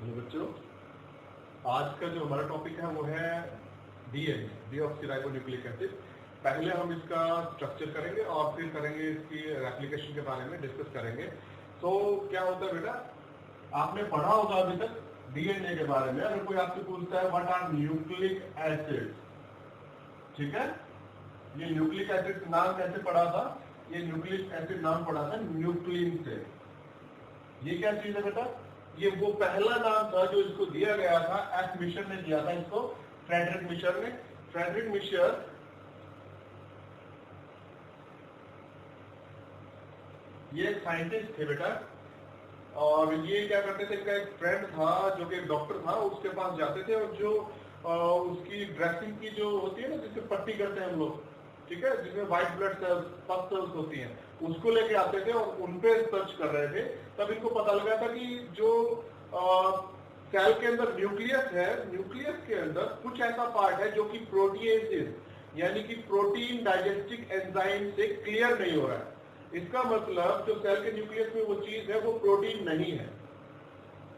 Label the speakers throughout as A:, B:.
A: Hello बच्चों, आज का जो हमारा टॉपिक है वो है डीएनए, डीऑक्सीराइबोन्यूक्लिक एसिड। पहले हम इसका स्ट्रक्चर करेंगे और फिर करेंगे इसकी एप्लीकेशन के बारे में डिस्कस करेंगे। तो क्या होता है बेटा, आपने पढ़ा होगा अभी तक डीएनए के बारे में। अगर कोई आपसे पूछता है व्हाट आर न्यूक्लिक एसिड, ठीक है, ये न्यूक्लिक एसिड नाम कैसे पढ़ा था? ये न्यूक्लिक एसिड नाम पढ़ा था न्यूक्लिन से। ये क्या चीज है बेटा? ये वो पहला नाम था जो इसको दिया गया था, एफ मिशर ने दिया था इसको, फ्रेडरिक मिशर ने। फ्रेडरिक मिशर ये एक साइंटिस्ट थे बेटा, और ये क्या करते थे, इनका एक फ्रेंड था जो कि एक डॉक्टर था, उसके पास जाते थे और जो उसकी ड्रेसिंग की जो होती है ना, जिससे पट्टी करते हैं हम लोग, ठीक है, जिसमें white blood cells, puff cells होती हैं, उसको लेके आते थे और उनपे सर्च कर रहे थे। तब इनको पता लगा था कि जो सेल के अंदर न्यूक्लियस है, न्यूक्लियस के अंदर कुछ ऐसा पार्ट है जो कि प्रोटीएजेस यानी कि प्रोटीन डाइजेस्टिक एंजाइम से क्लियर नहीं हो रहा है। इसका मतलब जो सेल के न्यूक्लियस में वो चीज है वो प्रोटीन नहीं है।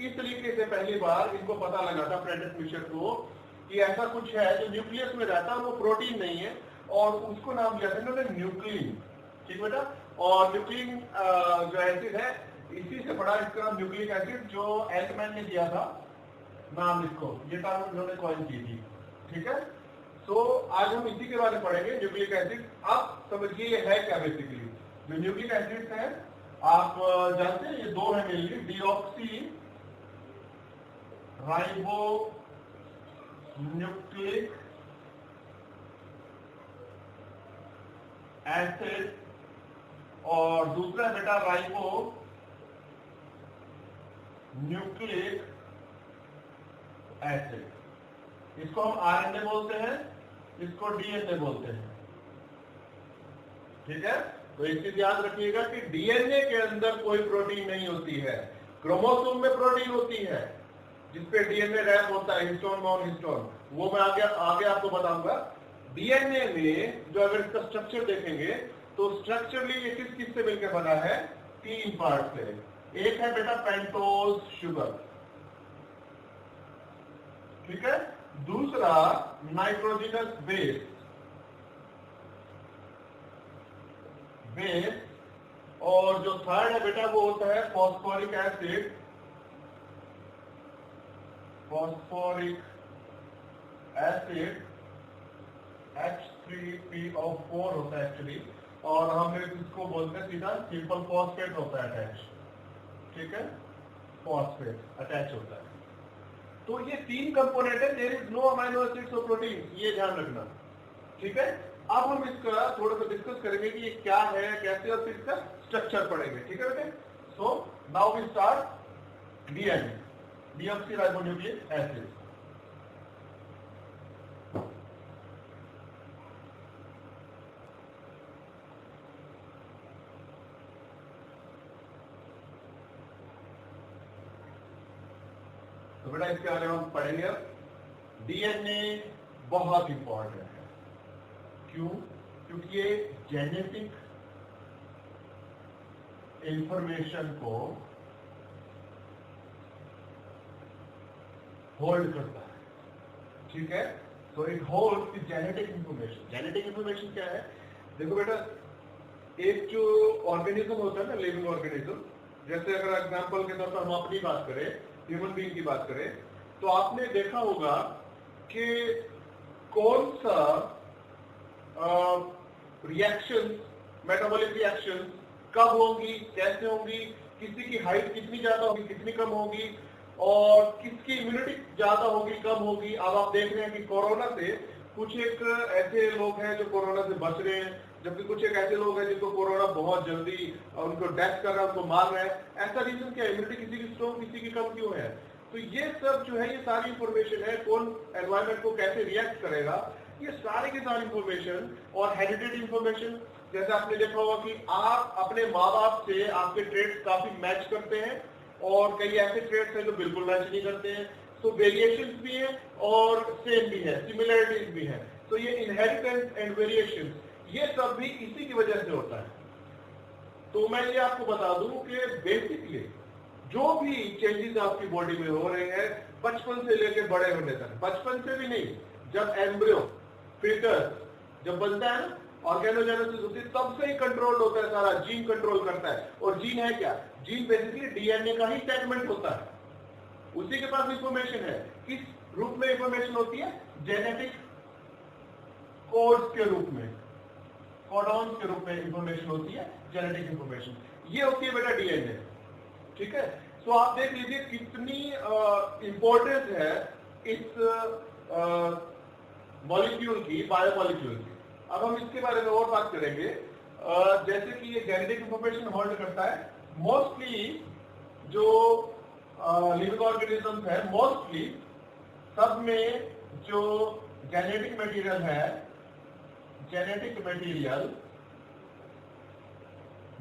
A: इस तरीके से पहली बार इनको पता लगा था फ्रेडरिक मिशर को कि ऐसा कुछ है जो न्यूक्लियस में रहता है, वो प्रोटीन नहीं है, और उसको नाम दिया था इन्होंने न्यूक्लिन। ठीक बेटा, और न्यूक्लिन जो एसिड है इसी से पड़ा इसका नाम न्यूक्लिक एसिड, जो एल्टमैन ने दिया था नाम इसको, ये टर्म उन्होंने कॉइन की थी। ठीक है, तो आज हम इसी के बारे में पढ़ेंगे, न्यूक्लिक एसिड। अब समझिए ये है क्या बेसिकली। जो न्यूक्लिक एसिड है आप जानते हैं, ये दो है mainly, deoxy ribo nucleic acid, और दूसरा बेटा राइबो न्यूक्लिक एसिड। इसको हम आरएनए बोलते हैं, इसको डीएनए बोलते हैं। ठीक है, तो एक चीज याद रखिएगा कि डीएनए के अंदर कोई प्रोटीन नहीं होती है, क्रोमोसोम में प्रोटीन होती है जिसपे डीएनए रैप होता है, हिस्टोन नॉन हिस्टोन, वो मैं आगे आपको बताऊंगा। डीएनए में जो अगर इसका स्ट्रक्चर देखेंगे तो स्ट्रक्चरली ये किस से मिलकर बना है? तीन पार्ट से। एक है बेटा पेंटोज शुगर, ठीक है, दूसरा नाइट्रोजनस बेस, और जो थर्ड है बेटा वो होता है phosphoric acid, phosphoric acid H3PO4 होता है एक्चुअली, और हम इसको बोलते हैं सीधा सिंपल फॉस्फेट होता है अटैच। ठीक है, फॉस्फेट अटैच होता है। तो ये तीन कंपोनेंट है, there is no amino acids और प्रोटीन, ये ध्यान रखना। ठीक है, अब हम इसका थोड़ा सा डिस्कस करेंगे कि ये क्या है, कैसे, और फिर इसका स्ट्रक्चर पढ़ेंगे। ठीक है बेटे, so now we start DNA, deoxyribonucleic acid. तो बेटा इसके बारे में हम पढ़ेंगे। डीएनए बहुत इंपॉर्टेंट है, क्यों? क्योंकि ये जेनेटिक इंफॉर्मेशन को होल्ड करता है। ठीक है, तो it holds the genetic information. Genetic information क्या है? देखो बेटा, एक जो ऑर्गेनिज्म होता है ना, लिविंग ऑर्गेनिज्म, जैसे अगर एग्जांपल के तौर पर हम अपनी बात करें, ह्यूमन बीइंग की बात करें, तो आपने देखा होगा कि कौन सा रिएक्शन, मेटाबॉलिक रिएक्शन कब होंगी, कैसे होंगी, किसी की हाइट कितनी ज्यादा होगी, कितनी कम होगी, और किसकी इम्यूनिटी ज्यादा होगी, कम होगी। अब आप देख रहे हैं कि कोरोना से कुछ एक ऐसे लोग हैं जो कोरोना से बच रहे हैं, जबकि कुछ एक ऐसे लोग हैं जिनको कोरोना बहुत जल्दी उनको डेथ कर रहा है, उनको मार रहा है। ऐसा रीजन क्या? इम्यूनिटी किसी की स्ट्रॉन्ग, किसी की कम क्यों है? तो ये सब जो है, ये सारी इंफॉर्मेशन है, कौन एनवायरमेंट को कैसे रिएक्ट करेगा, ये सारी की सारी इंफॉर्मेशन। और हेरिडिटी इंफॉर्मेशन, जैसे आपने देखा होगा कि आप अपने माँ बाप से आपके ट्रेड्स काफी मैच करते हैं, और कई ऐसे ट्रेड्स हैं जो बिल्कुल मैच नहीं करते हैं। तो वेरिएशंस भी है और सेम भी है, सिमिलरिटीज भी है। तो ये इनहेरिटेंस एंड वेरिएशन, ये सब भी इसी की वजह से होता है। तो मैं ये आपको बता दूं कि बेसिकली जो भी चेंजेस आपकी बॉडी में हो रहे हैं बचपन से लेकर बड़े होने तक, बचपन से भी नहीं, जब एम्ब्रियो फीटस जब बनता है ना, ऑर्गेनोजेनेसिस होती है, तब से ही कंट्रोल होता है सारा, जीन कंट्रोल करता है। और जीन है क्या? जीन बेसिकली डीएनए का ही सेगमेंट होता है, उसी के पास इंफॉर्मेशन है। किस रूप में इंफॉर्मेशन होती है? जेनेटिक कोड्स के रूप में, कोडॉन्स के रूप में इंफॉर्मेशन होती है, जेनेटिक इंफॉर्मेशन। ये होती है बेटा डीएनए, ठीक है। तो आप देख लीजिए कितनी इंपॉर्टेंस है इस मॉलिक्यूल की, बायोमॉलिक्यूल की। अब हम इसके बारे में और बात करेंगे। जैसे कि ये जेनेटिक इंफॉर्मेशन होल्ड करता है, मोस्टली जो लिविंग ऑर्गेनिज्म है, मोस्टली सब में जो जेनेटिक मटेरियल है, जेनेटिक मटेरियल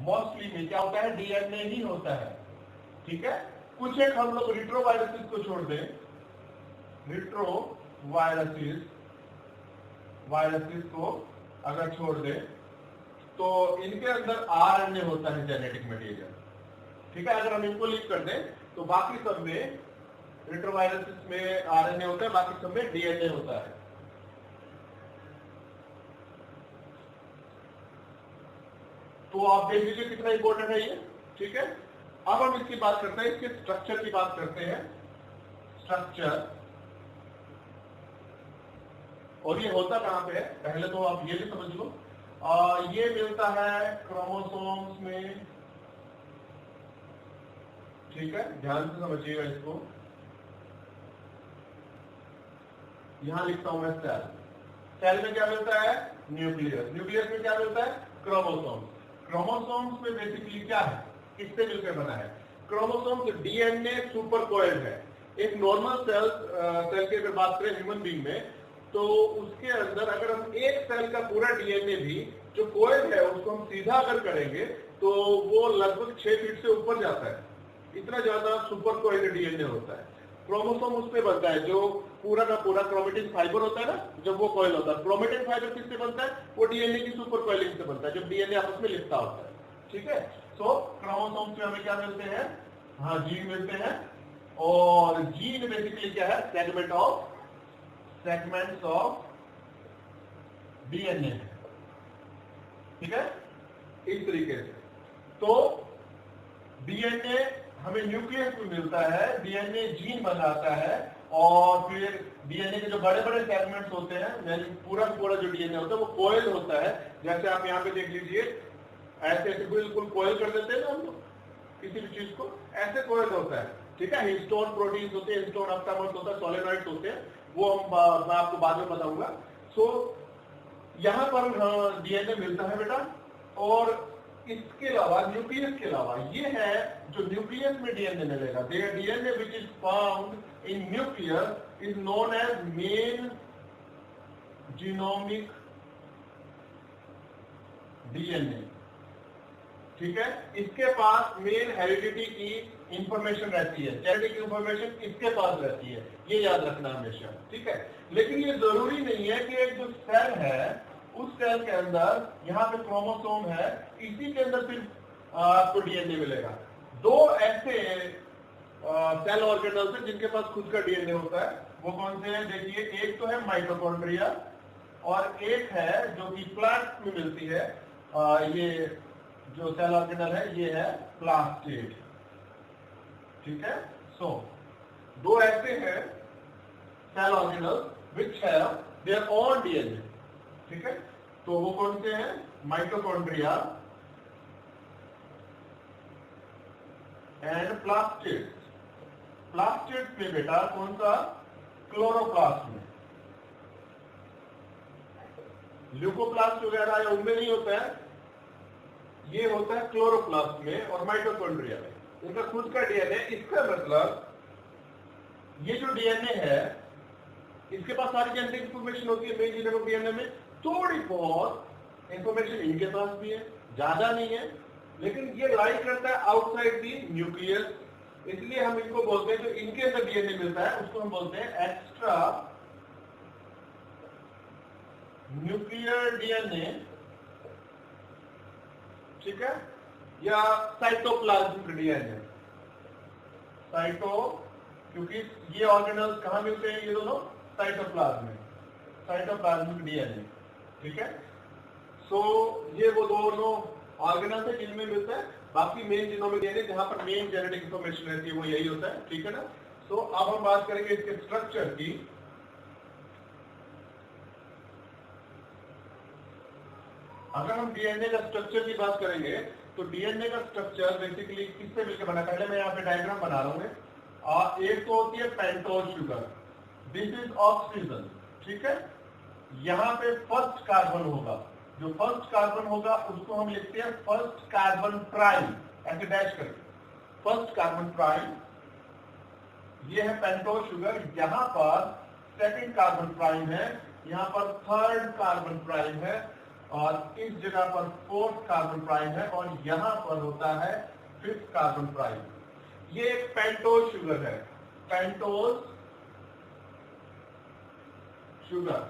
A: मोस्टली में क्या होता है? डीएनए ही होता है, ठीक है। कुछ एक हम लोग रिट्रोवायरसेस को छोड़ दें, वायरसेस को अगर छोड़ दें तो इनके अंदर आरएनए होता है, जेनेटिक मटेरियल, ठीक है। अगर हम इनको लीव कर दें तो बाकी सब में, रिट्रोवायरसेस में आरएनए होता है, बाकी सब में डीएनए होता है। तो आप देख लीजिए कितना इंपॉर्टेंट है ये, ठीक है। अब हम इसकी बात करते हैं, इसके स्ट्रक्चर की बात करते हैं। स्ट्रक्चर, और ये होता कहां पे है? पहले तो आप ये भी समझ लो, ये मिलता है क्रोमोसोम्स में, ठीक है। ध्यान से समझिएगा इसको। यहां लिखता हूं मैं सेल। सेल में क्या मिलता है? न्यूक्लियस। न्यूक्लियस में क्या मिलता है? क्रोमोसोम्स। क्रोमोसोम्स में बेसिकली क्या है? किससे मिलकर बना है? क्रोमोसोम्स डीएनए सुपर कोइल्ड है। एक नॉर्मल सेल की अगर बात करें ह्यूमन बीइंग में, तो उसके अंदर अगर हम एक सेल का पूरा डीएनए भी जो कोइल है उसको हम सीधा अगर करेंगे तो वो लगभग 6 फीट से ऊपर जाता है, इतना ज्यादा सुपर कोइल डीएनए होता है। क्रोमोसोम उससे बनता है, जो पूरा का पूरा क्रोमेटिन फाइबर होता है ना, जब वो कोइल होता है। क्रोमेटिन फाइबर किससे बनता है? वो डीएनए की सुपर कोइलिंग से बनता है, जब डीएनए आपस में लिपटा होता है, ठीक है। सो क्रोमोसोम्स में हमें क्या मिलते हैं? हाँ, जीन मिलते हैं। और जीन बेसिकली क्या है? सेगमेंट्स ऑफ डीएनए, ठीक है, इस तरीके से। तो डीएनए हमें न्यूक्लियस में मिलता है, डीएनए जीन बनाता है, और फिर डीएनए के जो बड़े बड़े सेगमेंट्स होते हैं, यानी पूरा पूरा जो डीएनए होता है वो कोयल होता है। जैसे आप यहाँ पे देख लीजिए, ऐसे ऐसे बिल्कुल कोयल कर देते हैं ना हम लोग किसी भी चीज को, ऐसे कोयल होता है, ठीक है। हिस्टोन प्रोटीन्स होते हैं, हिस्टोन अपटामर्स होता है, सोलेनॉइड्स होते हैं, वो मैं आपको बाद में बताऊंगा। सो यहां पर डीएनए मिलता है बेटा। और इसके अलावा, न्यूक्लियस के अलावा, ये है जो न्यूक्लियस में डीएनए मिलेगा, DNA which is found in nucleus is known as main genomic DNA, ठीक है। इसके पास मेन हेरिडिटी की इंफॉर्मेशन रहती है, जेनेटिक इंफॉर्मेशन इसके पास रहती है, ये याद रखना हमेशा, ठीक है। लेकिन ये जरूरी नहीं है कि एक जो सेल है उस सेल के अंदर यहाँ पे क्रोमोसोम है, इसी के अंदर फिर आपको डीएनए मिलेगा। दो ऐसे सेल ऑर्गेनल्स हैं जिनके पास खुद का डीएनए होता है। वो कौन से हैं? देखिए, एक तो है माइटोकॉन्ड्रिया, और एक है जो कि प्लांट में मिलती है, ये जो सेल ऑर्गेनल है ये है प्लास्टिड, ठीक है। सो दो ऐसे हैं cell organelle which have their own DNA, ठीक है। तो वो कौन से हैं? Mitochondria and plastid. प्लास्टिड में बेटा कौन सा? क्लोरोप्लास्ट में। ल्यूकोप्लास्ट वगैरह या उनमें नहीं होता है, ये होता है क्लोरोप्लास्ट में और माइटोकॉन्ड्रिया में, इनका खुद का डीएनए। इसका मतलब ये जो डीएनए है इसके पास सारी जेनेटिक इंफॉर्मेशन होती है, मेन जीनोमिक डीएनए में थोड़ी बहुत इंफॉर्मेशन इनके पास भी है, ज्यादा नहीं है, लेकिन ये लाई करता है आउटसाइड दी न्यूक्लियस, इसलिए हम इनको बोलते हैं, जो इनके अंदर डीएनए मिलता है उसको हम बोलते हैं एक्स्ट्रा न्यूक्लियर डीएनए, ठीक है, या साइटोप्लाज्मिक डीएनए, साइटो, क्योंकि ये ऑर्गेनल्स कहाँ मिलते हैं, ये दोनों साइटोप्लाज्म में, साइटोप्लाज्मिक डीएनए, ठीक है। सो ये वो दोनों ऑर्गेनल्स है जिनमें मिलता है, बाकी मेन जीनोमिक डीएनए जहां पर मेन जेनेटिक इंफॉर्मेशन रहती है वो यही होता है, ठीक है ना। सो अब हम बात करेंगे इसके स्ट्रक्चर की। अगर हम डीएनए का स्ट्रक्चर की बात करेंगे तो डीएनए का स्ट्रक्चर बेसिकली किससे मिलकर बना, पहले मैं यहाँ पे डायग्राम बना रहा हूँ। एक तो होती है pentose sugar, this is oxygen, ठीक है। यहाँ पे फर्स्ट कार्बन होगा, जो फर्स्ट कार्बन होगा उसको हम लिखते हैं फर्स्ट कार्बन प्राइम, ऐसे डैश करके फर्स्ट कार्बन प्राइम, ये है पेंटोज शुगर। यहां पर सेकंड कार्बन प्राइम है, यहां पर थर्ड कार्बन प्राइम है, और इस जगह पर फोर्थ कार्बन प्राइम है, और यहां पर होता है फिफ्थ कार्बन प्राइम। ये एक पेंटोज शुगर है, pentose sugar.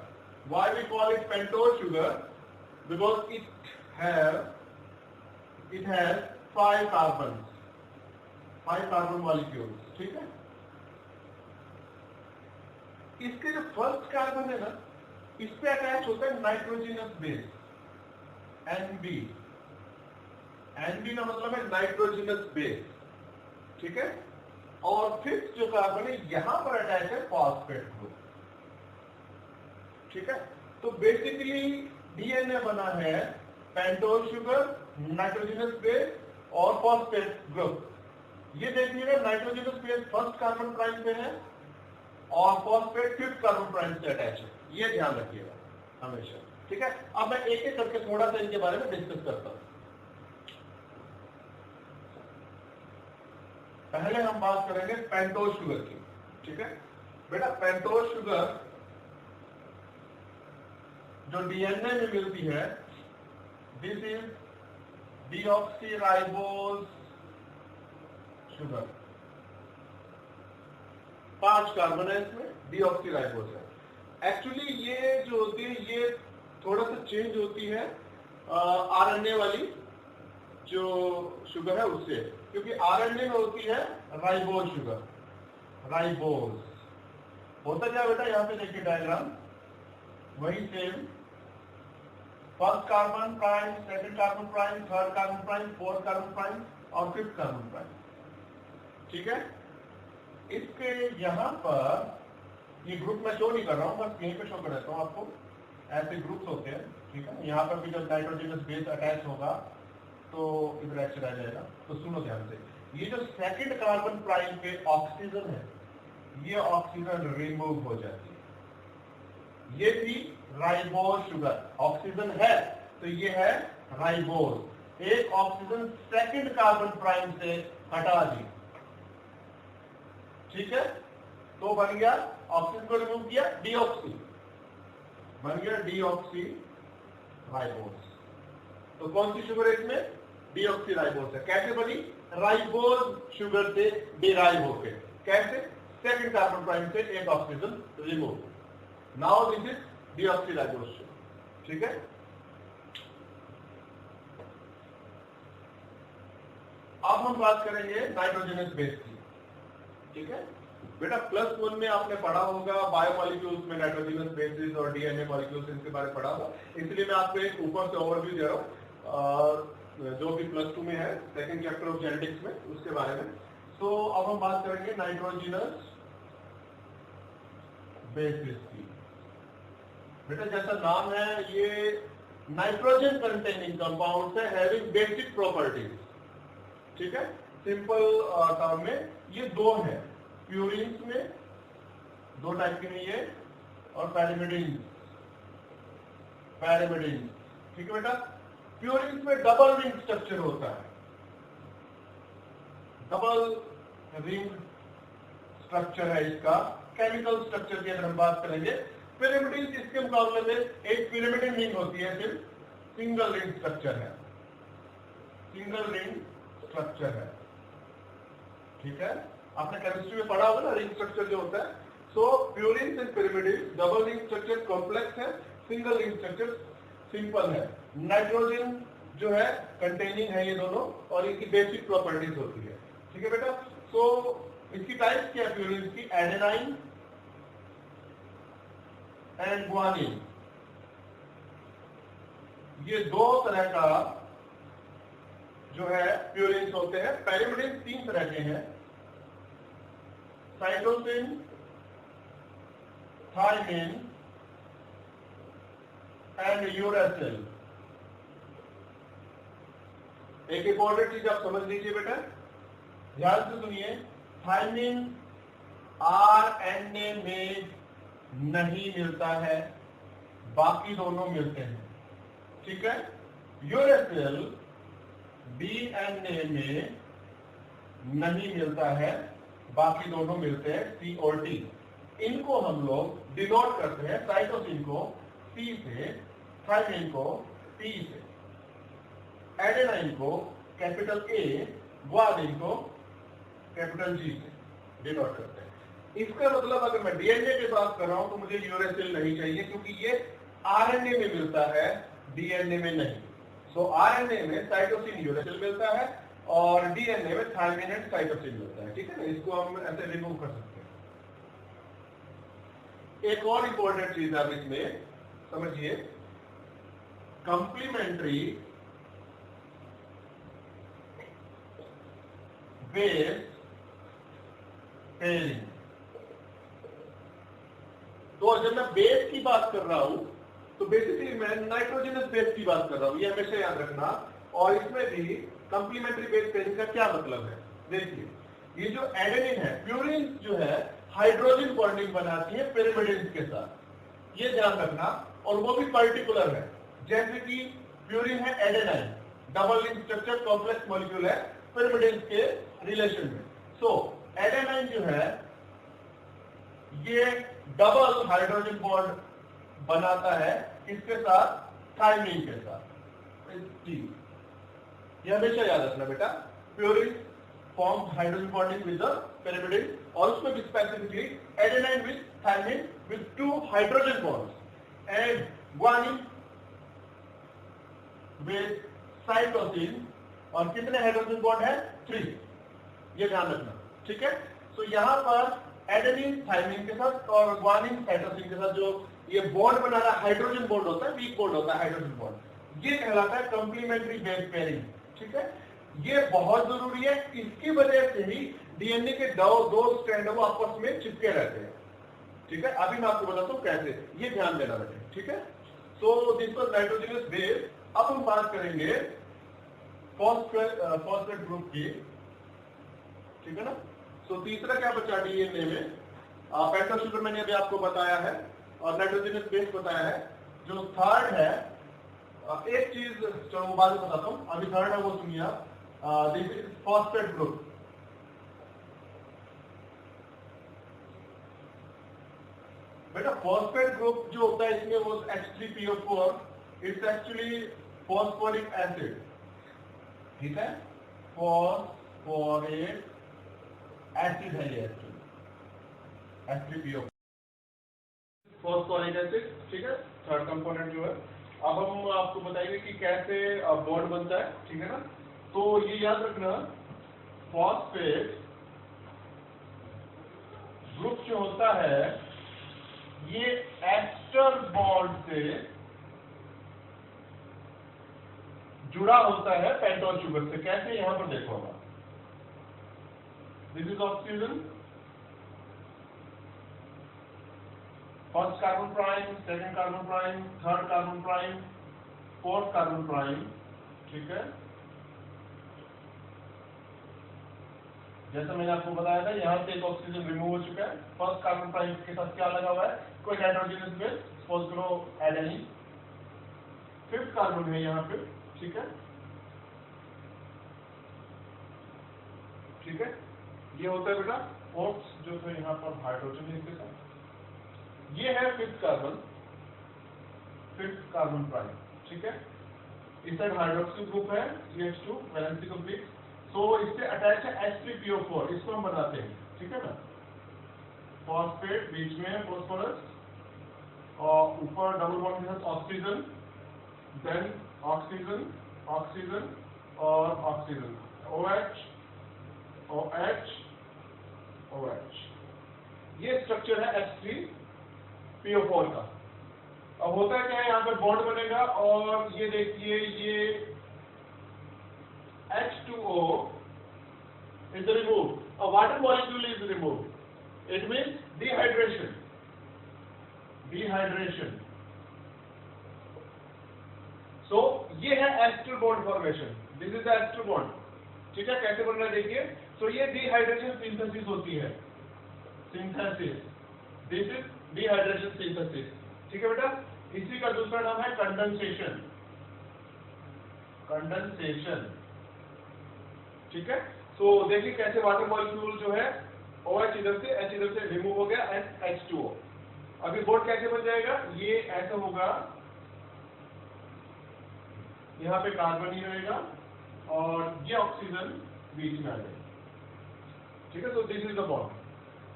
A: Why we call it pentose sugar? Because it has 5 carbons, 5 carbon molecules, ठीक है। इसके जो फर्स्ट कार्बन है ना, इस पे अटैच होता है नाइट्रोजनस बेस, NB। NB का मतलब है नाइट्रोजनस बेस, ठीक है। और फिफ्थ जो कार्बन है यहां पर अटैच है फॉस्फेट ग्रुप, ठीक है। तो बेसिकली डीएनए बना है पेंटोज शुगर, नाइट्रोजनस बेस और फॉस्फेट ग्रुप। ये देखिएगा nitrogenous base first carbon prime पे है और फॉस्फेट फिफ्थ कार्बन प्राइम से अटैच है, ये ध्यान रखिएगा हमेशा, ठीक है। अब मैं एक एक करके थोड़ा सा इनके बारे में डिस्कस करता हूं। पहले हम बात करेंगे पेंटोज शुगर की, ठीक है। बेटा पेंटोज शुगर जो डीएनए में मिलती है, this is deoxyribose sugar. 5 carbon है इसमें, डीऑक्सीराइबोज है। एक्चुअली ये जो होती है ये थोड़ा सा चेंज होती है आरएनए वाली जो शुगर है उससे, क्योंकि आरएनए में होती है राइबोज शुगर, राइबोज होता क्या बेटा, यहां पे देखिए डायग्राम, वही same first carbon prime, second carbon prime, third carbon prime, fourth carbon prime और फिफ्थ कार्बन प्राइम, ठीक है। इसके यहां पर ये ग्रुप मैं शो नहीं कर रहा हूं, बस यहीं पे शो कर देता हूं आपको, ऐसे ग्रुप्स होते हैं, ठीक है। यहां पर भी जब नाइट्रोजनस बेस अटैच होगा तो इधर एक्शन आ जाएगा। तो सुनो ध्यान से, ये जो सेकंड कार्बन प्राइम पे ऑक्सीजन है, ये ऑक्सीजन रिमूव हो जाती है, ये भी राइबोज शुगर, ऑक्सीजन है तो ये है राइबोज। एक ऑक्सीजन सेकंड कार्बन प्राइम से हटा दी, ठीक है। तो बन गया, ऑक्सीजन को रिमूव किया, डीऑक्सी बन गया, डीऑक्सी राइबोज। तो कौन सी शुगर है इसमें, डीऑक्सी राइबोज है। कैसे बनी, राइबोज शुगर से डिराइव होके, कैसे, सेकंड कार्बन प्राइम से एक oxygen remove, now this is deoxyribose sugar, ठीक है। अब हम बात करेंगे नाइट्रोजनस बेस की, ठीक है। बेटा +1 में आपने पढ़ा होगा बायोमॉलिक्यूल्स में नाइट्रोजनस बेसिस और डीएनए मॉलिक्यूल्स, इनके बारे में पढ़ा होगा, इसलिए मैं आपको एक ऊपर से ओवरव्यू दे रहा हूं जो कि +2 में है, सेकंड चैप्टर ऑफ जेनेटिक्स में, उसके बारे में। तो अब हम बात करेंगे नाइट्रोजनस बेसिस की। बेटा जैसा नाम है, ये नाइट्रोजन कंटेनिंग कंपाउंड है हैविंग बेसिक प्रॉपर्टीज, ठीक है। सिंपल टर्म में ये दो है, प्यूरिन्स में 2 टाइप के नहीं है, और पैरामिडिन्स, ठीक है बेटा। प्यूरिन्स में डबल रिंग स्ट्रक्चर होता है, डबल रिंग स्ट्रक्चर है इसका। केमिकल स्ट्रक्चर की अगर हम बात करेंगे, पिरामिडिन्स इसके मुकाबले में एक पिरामिडिन रिंग होती है, सिर्फ सिंगल रिंग स्ट्रक्चर है, सिंगल रिंग स्ट्रक्चर है, ठीक है। आपने केमिस्ट्री में पढ़ा होगा ना रिंग स्ट्रक्चर जो होता है। So purines and pyrimidines double ring structure complex है, सिंगल रिंग स्ट्रक्चर सिंपल है। नाइट्रोजन जो है कंटेनिंग है ये दोनों, और इनकी बेसिक प्रॉपर्टीज होती है, ठीक है बेटा। सो इसकी टाइप्स क्या है प्यूरिन की? Adenine and guanine. ये दो तरह का जो है प्यूरिन्स होते हैं। पैरिमिडिन 3 तरह के हैं, साइटोसिन, थायमिन एंड यूरेसिल। एक इंपॉर्टेंट चीज आप समझ लीजिए बेटा, ध्यान से सुनिए। थायमिन आरएनए में नहीं मिलता है, बाकी दोनों मिलते हैं, ठीक है। यूरेसिल डीएनए में नहीं मिलता है, बाकी दोनों मिलते हैं, सी और टी। इनको हम लोग डिनोट करते हैं, साइटोसिन को सी से, थायमिन को टी से, एडेनाइन को कैपिटल ए, ग्वानिन को कैपिटल जी से डिनोट करते हैं। इसका मतलब अगर मैं डीएनए की बात कर रहा हूं तो मुझे यूरेसिल नहीं चाहिए, क्योंकि ये आरएनए में मिलता है, डीएनए में नहीं। सो आरएनए में साइटोसिन यूरेसिल मिलता है और डीएनए में थायमिन एंड साइटोसिन मिलता है, ठीक है ना। इसको हम ऐसे रिमूव कर सकते हैं। एक और इंपॉर्टेंट चीज आप इसमें समझिए, कंप्लीमेंट्री बेस पेयरिंग। तो जब मैं बेस की बात कर रहा हूं तो बेसिकली मैं नाइट्रोजनस बेस की बात कर रहा हूं, ये हमेशा याद रखना। और इसमें भी कंप्लीमेंट्री बेस पेयरिंग का क्या मतलब है? देखिए, ये जो एडेनिन है, प्यूरिन जो है हाइड्रोजन बॉन्डिंग बनाती है पिरिमिडिन के साथ, ये ध्यान रखना। और वो भी पर्टिकुलर है, जैसे कि प्यूरिन है adenine, double ring structure complex molecule है पिरिमिडिन के रिलेशन में। सो एडेनाइन जो है ये डबल हाइड्रोजन बॉन्ड बनाता है, किसके साथ? थायमिन के साथ। ये हमेशा याद रखना बेटा, purine form hydrogen bonding with the pyrimidine, और उसमें भी specifically adenine with thymine with 2 hydrogen bonds and guanine with cytosine, और कितने हाइड्रोजन बॉन्ड है? 3। ये ध्यान रखना, ठीक है। तो यहां पर एडेनिन थायमिन के साथ और ग्वानिन साइटोसिन के साथ जो ये बॉन्ड बना रहा है, हाइड्रोजन बॉन्ड होता है, वीक बॉन्ड होता है हाइड्रोजन बॉन्ड, ये कहलाता है कंप्लीमेंट्री बेस पेयरिंग, ठीक है। ये बहुत जरूरी है, इसकी वजह से ही डीएनए के दो स्ट्रैंड वो आपस में चिपके रहते हैं, ठीक है। अभी मैं आपको बताता हूं कैसे, ये ध्यान देना बेटे, ठीक है। So this was nitrogenous base. अब हम बात करेंगे फॉस्फेट ग्रुप की, ठीक है ना। सो तीसरा क्या बचा डीएनए में? पेंटोस शुगर मैंने अभी आपको बताया है और नाइट्रोजनस बेस बताया है। जो थर्ड है, एक चीज चलो वो बाद में बताता हूं, अभी थर्ड है वो सुनिए आप। This is phosphate group. बेटा फॉस्फेट ग्रुप जो होता है इसमें वो H3PO4, it's actually phosphoric acid, ठीक है। फॉस्फोरिक एसिड है ये एक्चुअली, H3PO, फॉस्फोरिक एसिड, ठीक है, थर्ड कंपोनेंट जो है। अब हम आपको बताएंगे कि कैसे बॉन्ड बनता है, ठीक है ना। तो ये याद रखना, फॉस्फेट ग्रुप जो होता है ये एस्टर बॉन्ड से जुड़ा होता है पेंटोस शुगर से। कैसे? यहां पर देखो, this is oxygen, first carbon prime, second carbon prime, third carbon prime, fourth carbon prime, ठीक है। जैसा मैंने आपको बताया था, यहां से एक ऑक्सीजन रिमूव हो चुका है। फर्स्ट कार्बन प्राइम के साथ क्या लगा हुआ है? कोई nitrogenous base, phosphoro adenine. Fifth carbon है यहां पे, ठीक है, ठीक है। ये होता है बेटा फोर्थ जो थे यहां पर हाइड्रोजन इसके साथ। ये है fifth carbon, fifth carbon prime, ठीक है। इस साइड हाइड्रोक्सिल ग्रुप है, CH2 वैलेंसी कंप्लीट। तो इससे अटैच है H3PO4, इसको हम बनाते हैं, ठीक है ना। फॉस्फेट बीच में है फॉस्फोरस, और ऊपर डबल बॉन्ड के साथ ऑक्सीजन, देन ऑक्सीजन, ऑक्सीजन और ऑक्सीजन, OH, OH, स्ट्रक्चर है H3PO4 का। अब होता है क्या है, यहाँ पर बॉन्ड बनेगा और ये देखिए ये H2O is removed, a water molecule is removed, it means dehydration, dehydration। So ये है ester bond formation, this is the ester bond, ठीक है। कैसे बन रहा है देखिए, तो ये डिहाइड्रेशन सिंथेसिस होती है, synthesis, this is dehydration synthesis, ठीक है बेटा। इसी का दूसरा नाम है कंडेंसेशन, कंडेंसेशन, ठीक है। तो देखिए कैसे वाटर मॉलिक्यूल जो है OH इधर से H इधर से रिमूव हो गया एंड H2O। अभी बॉन्ड कैसे बन जाएगा, ये ऐसा होगा, यहाँ पे कार्बन ही रहेगा और ये ऑक्सीजन बीच में आ जाएगा, ठीक है। तो दिस इज द बॉन्ड।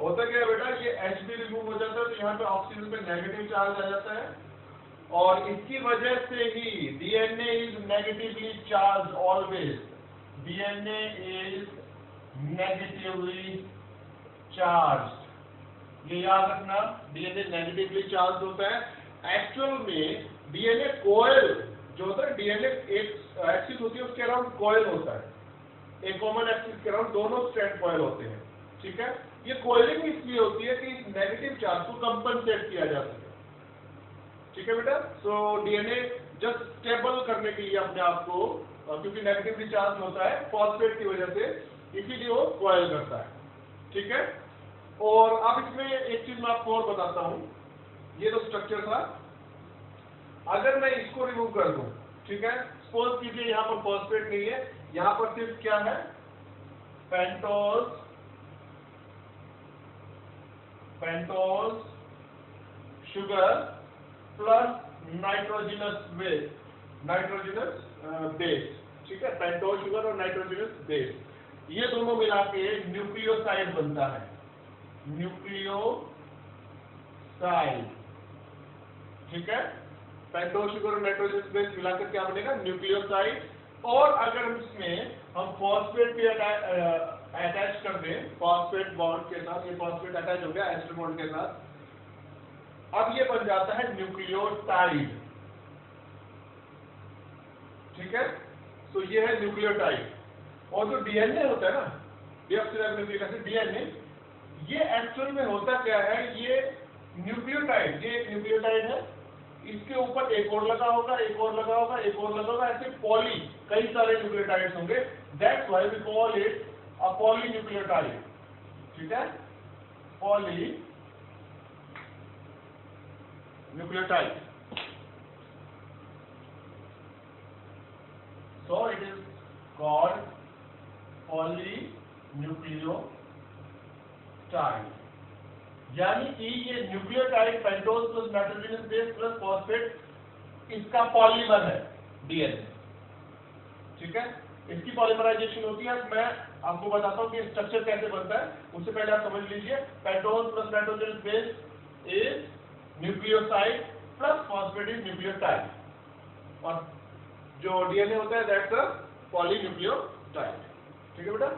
A: होता क्या है बेटा, ये H भी रिमूव हो जाता है तो यहाँ पे ऑक्सीजन पे नेगेटिव चार्ज आ जाता है और इसकी वजह से ही DNA is negatively charge always, DNA is negatively charge, ये याद रखना, DNA नेगेटिवली चार्ज होता है। एक्चुअल में DNA कॉइल जो होता है, DNA एक एक्सिस होती है उसके अराउंड कॉइल होता है, एक कॉमन एक्सिस के अराउंड दोनों स्ट्रैंड कॉइल होते हैं, ठीक है। ये कॉइलिंग इसलिए होती है कि इस नेगेटिव चार्ज को कंपनसेट किया जा सके, ठीक है बेटा। सो DNA जस्ट स्टेबल करने के लिए अपने आप को, क्योंकि नेगेटिवली चार्ज होता है फॉस्फेट की वजह से, इसीलिए वो कॉइल करता है, ठीक है। और अब इसमें एक चीज मैं आपको और बताता हूं, ये तो स्ट्रक्चर था, अगर मैं इसको रिमूव कर दूं, ठीक है, सपोज कीजिए यहां पर फॉस्फेट नहीं है, यहां पर सिर्फ क्या है, pentose, pentose sugar plus nitrogenous base, nitrogenous base, ठीक है, पेंटोज शुगर और नाइट्रोजनस बेस, ये दोनों मिला के न्यूक्लियोसाइड बनता है, न्यूक्लियोसाइड, ठीक है। पेंटोज शुगर और नाइट्रोजनस बेस मिलाकर क्या बनेगा, न्यूक्लियोसाइड। और अगर इसमें हम फॉस्फेट भी अटैच कर दें, फॉस्फेट बॉन्ड के साथ, ये फॉस्फेट अटैच हो गया एस्टर बॉन्ड के साथ, अब ये बन जाता है न्यूक्लियोटाइड, ठीक है। तो ये है न्यूक्लियोटाइड। और जो DNA होता है ना, डीऑक्सीराइबोन्यूक्लिक एसिड, DNA, ये एक्चुअल में होता क्या है, ये न्यूक्लियोटाइड, ये एक न्यूक्लियोटाइड है, इसके ऊपर एक और लगा होगा, एक और लगा होगा, एक और लगा होगा, ऐसे पॉली कई सारे न्यूक्लियोटाइड्स होंगे, that's why we call it a polynucleotide, ठीक है, poly nucleotide. So it is called polynucleotide, यानी कि ये nucleotide pentose plus nitrogenous base plus phosphate, इसका पॉलीमर है DNA, ठीक है। इसकी पॉलीमराइजेशन होती है। मैं आपको बताता हूँ कि स्ट्रक्चर कैसे बनता है, उससे पहले आप समझ लीजिए, pentose plus nitrogenous base is nucleoside plus phosphate is nucleotide, और जो DNA होता है दैट्स अ पॉलीन्यूक्लियोटाइड, ठीक है बेटा।